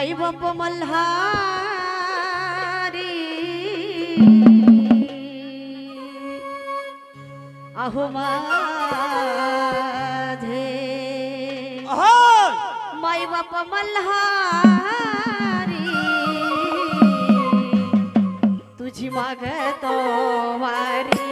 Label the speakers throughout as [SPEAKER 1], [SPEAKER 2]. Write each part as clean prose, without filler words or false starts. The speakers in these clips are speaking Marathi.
[SPEAKER 1] माई बाप मल्हारी अहो माझे माई बाप मल्हारी तुझी मागतो वारी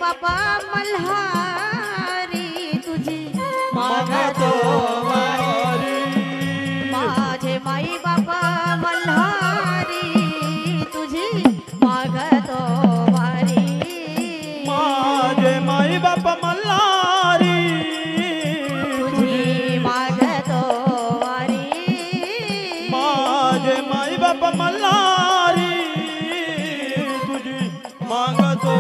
[SPEAKER 1] बापा मल्हारी तुझी मागतो वारी माझे माई बापा मल्हारी तुझी मागतो वारी
[SPEAKER 2] माझे माई बापा मल्हारी
[SPEAKER 1] तुझी मागतो वारी
[SPEAKER 2] माझे माई बापा मल्हारी तुझी मागतो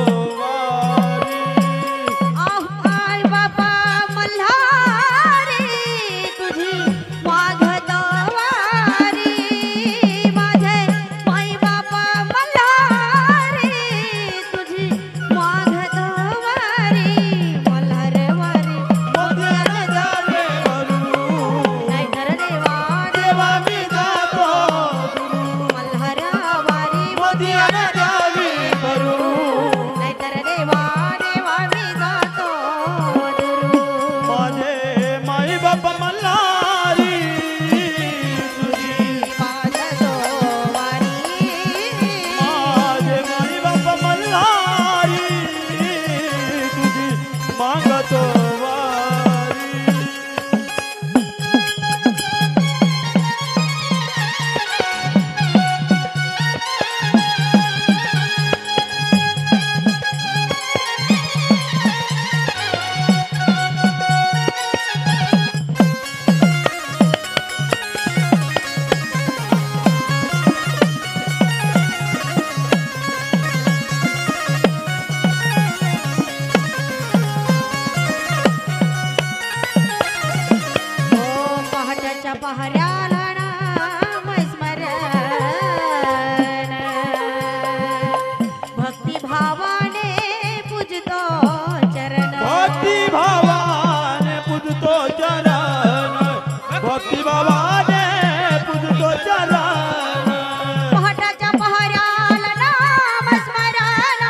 [SPEAKER 1] पहऱ्याला नाम स्मरण भक्ती भावाने पूजतो चरण
[SPEAKER 2] भक्ती भावाने पूजतो चरण भक्ती भावाने पूजतो चरण
[SPEAKER 1] पहाटाच्या पहऱ्याला नाम स्मरण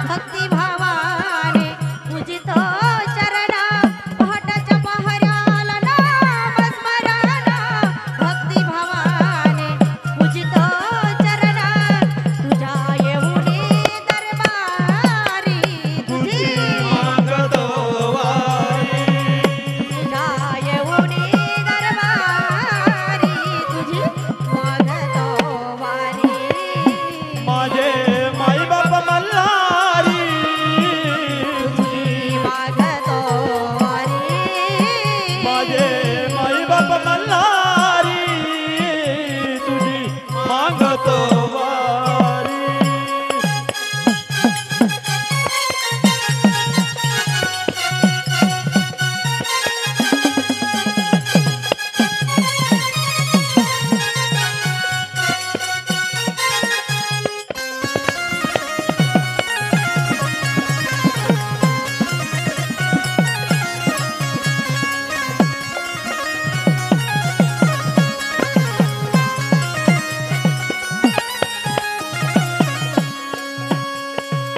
[SPEAKER 1] भक्ती भावाने पूजतो चरण पहाटाच्या पहऱ्याला नाम स्मरण भक्ती भावाने पूजितो चरण तुझ्या येऊनी दरबारी तुझी
[SPEAKER 2] मागतो वारी
[SPEAKER 1] तुझ्या येऊनी दरबारी तुझी मागतो वारी
[SPEAKER 2] माझे माई बाप मल्हारी
[SPEAKER 1] तुझी मागतो वारी
[SPEAKER 2] माझे माई बाप मल्हारी तुझी मागतो वारी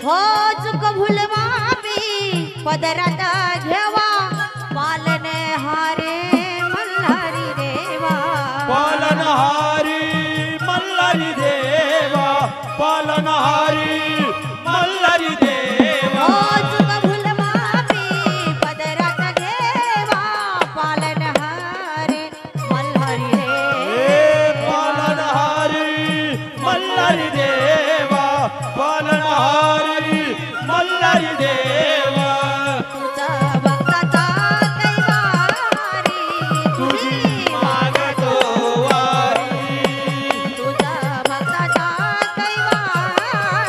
[SPEAKER 1] हो चुक भूलवावी पदरात घेवा पालने हारे मल्हारी देवा
[SPEAKER 2] पालनहारी मल्हारी देवा पालनहारी मल्हारी देवा
[SPEAKER 1] हो चुक भूलवावी पदरात घेवा पालने हारे मल्हारी
[SPEAKER 2] हे
[SPEAKER 1] देवा
[SPEAKER 2] पालनहारी मल्हारी देवा पालनहारी मल्हारी देवा
[SPEAKER 1] तुझा भक्ताचा कैवारी
[SPEAKER 2] तुझी मागतो वारी
[SPEAKER 1] तुझा भक्ताचा कैवारी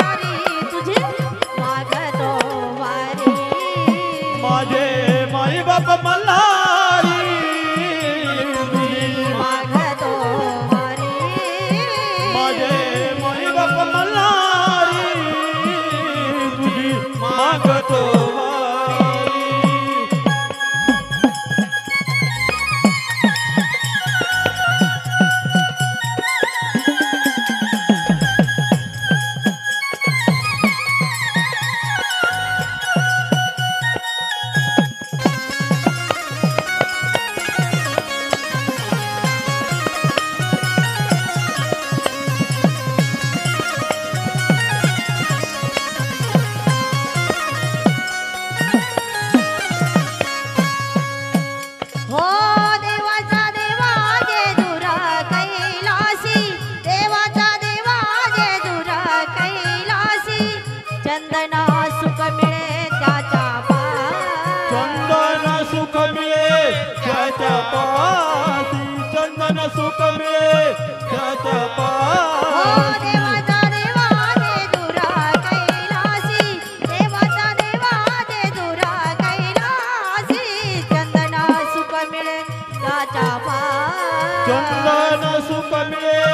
[SPEAKER 2] चंदन सुख मिळे त्याच्या
[SPEAKER 1] हो
[SPEAKER 2] पाशी
[SPEAKER 1] देवाचा देवा दे दुरा कैलासी देवाचा देवा दे दुरा कैलासी चंदना सुख मिळे त्याच्या पाशी
[SPEAKER 2] चंदन सुख मिळे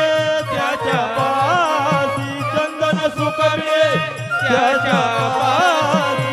[SPEAKER 2] त्याच्या पाशी चंदन सुख मिळे त्याच्या पाशी